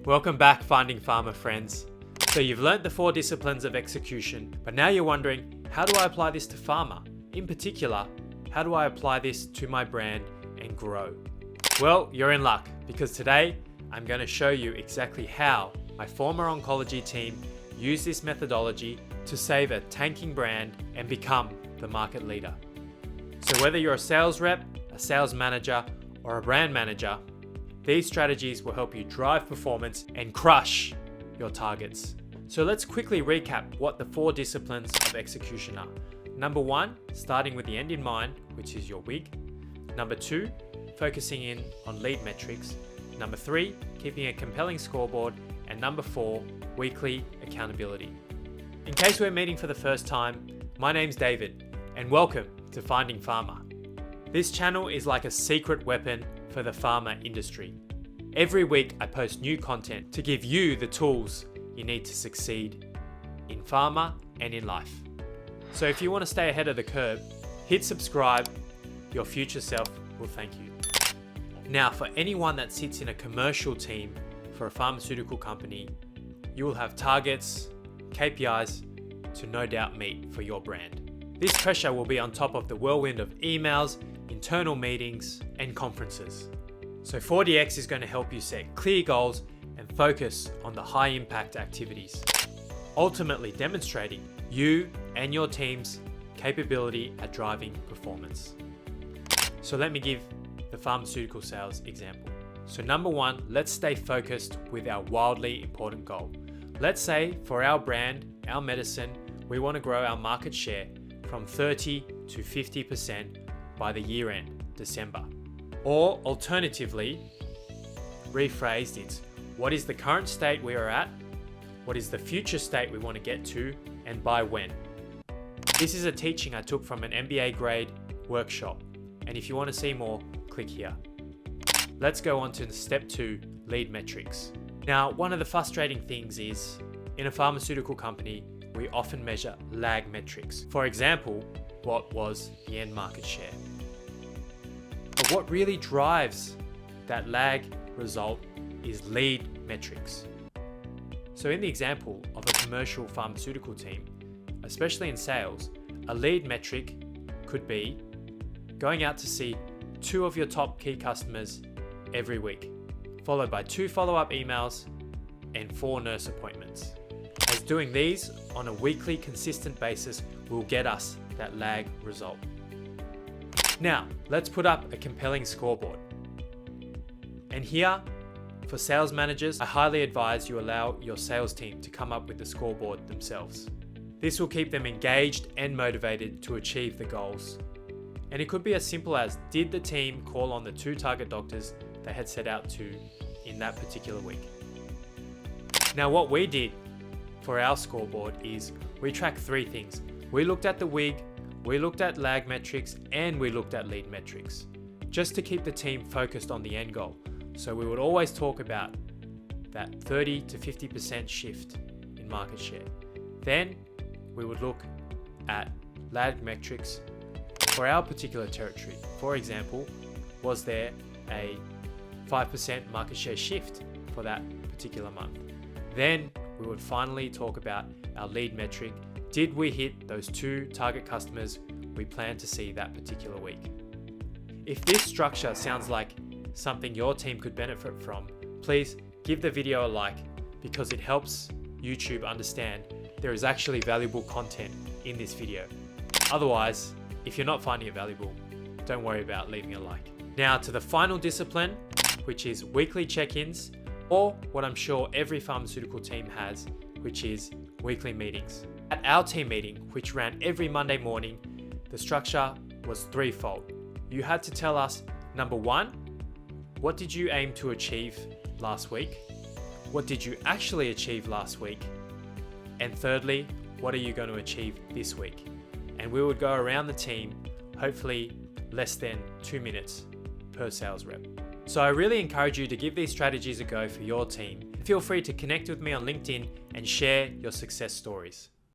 Welcome back, Finding Pharma friends. So you've learnt the 4 disciplines of execution, but now you're wondering, how do I apply this to pharma? In particular, how do I apply this to my brand and grow? Well, you're in luck, because today I'm going to show you exactly how my former oncology team used this methodology to save a tanking brand and become the market leader. So whether you're a sales rep, a sales manager, or a brand manager, these strategies will help you drive performance and crush your targets. So let's quickly recap what the 4 disciplines of execution are. Number 1, starting with the end in mind, which is your WIG. Number 2, focusing in on lead metrics. Number 3, keeping a compelling scoreboard. And number 4, weekly accountability. In case we're meeting for the first time, my name's David, and welcome to Finding Pharma. This channel is like a secret weapon for the pharma industry. Every week I post new content to give you the tools you need to succeed in pharma and in life. So if you want to stay ahead of the curve, hit subscribe. Your future self will thank you. Now, for anyone that sits in a commercial team for a pharmaceutical company, you will have targets, KPIs to no doubt meet for your brand. This pressure will be on top of the whirlwind of emails, internal meetings, and conferences. So 4DX is going to help you set clear goals and focus on the high impact activities, ultimately demonstrating you and your team's capability at driving performance. So let me give the pharmaceutical sales example. So number 1, let's stay focused with our wildly important goal. Let's say for our brand, our medicine, we want to grow our market share from 30 to 50% by the year end, December. Or alternatively, rephrased, it's what is the current state we are at, what is the future state we want to get to, and by when. This is a teaching I took from an MBA grade workshop, and if you want to see more, click here. Let's go on to step 2, lead metrics. Now, one of the frustrating things is, in a pharmaceutical company, we often measure lag metrics. For example, what was the end market share? But what really drives that lag result is lead metrics. So in the example of a commercial pharmaceutical team, especially in sales, a lead metric could be going out to see 2 of your top key customers every week, followed by 2 follow-up emails and 4 nurse appointments. As doing these on a weekly consistent basis will get us that lag result. Now, let's put up a compelling scoreboard. And here, for sales managers, I highly advise you allow your sales team to come up with the scoreboard themselves. This will keep them engaged and motivated to achieve the goals. And it could be as simple as, did the team call on the 2 target doctors they had set out to in that particular week? Now, what we did for our scoreboard is we tracked 3 things. We looked at the WIG, we looked at lag metrics, and we looked at lead metrics, just to keep the team focused on the end goal. So we would always talk about that 30 to 50% shift in market share. Then we would look at lag metrics for our particular territory. For example, was there a 5% market share shift for that particular month? Then we would finally talk about our lead metric. Did we hit those 2 target customers we planned to see that particular week? If this structure sounds like something your team could benefit from, please give the video a like, because it helps YouTube understand there is actually valuable content in this video. Otherwise, if you're not finding it valuable, don't worry about leaving a like. Now to the final discipline, which is weekly check-ins, or what I'm sure every pharmaceutical team has, which is weekly meetings. At our team meeting, which ran every Monday morning, the structure was threefold. You had to tell us, number 1, what did you aim to achieve last week? What did you actually achieve last week? And thirdly, what are you going to achieve this week? And we would go around the team, hopefully less than 2 minutes per sales rep. So I really encourage you to give these strategies a go for your team. Feel free to connect with me on LinkedIn and share your success stories.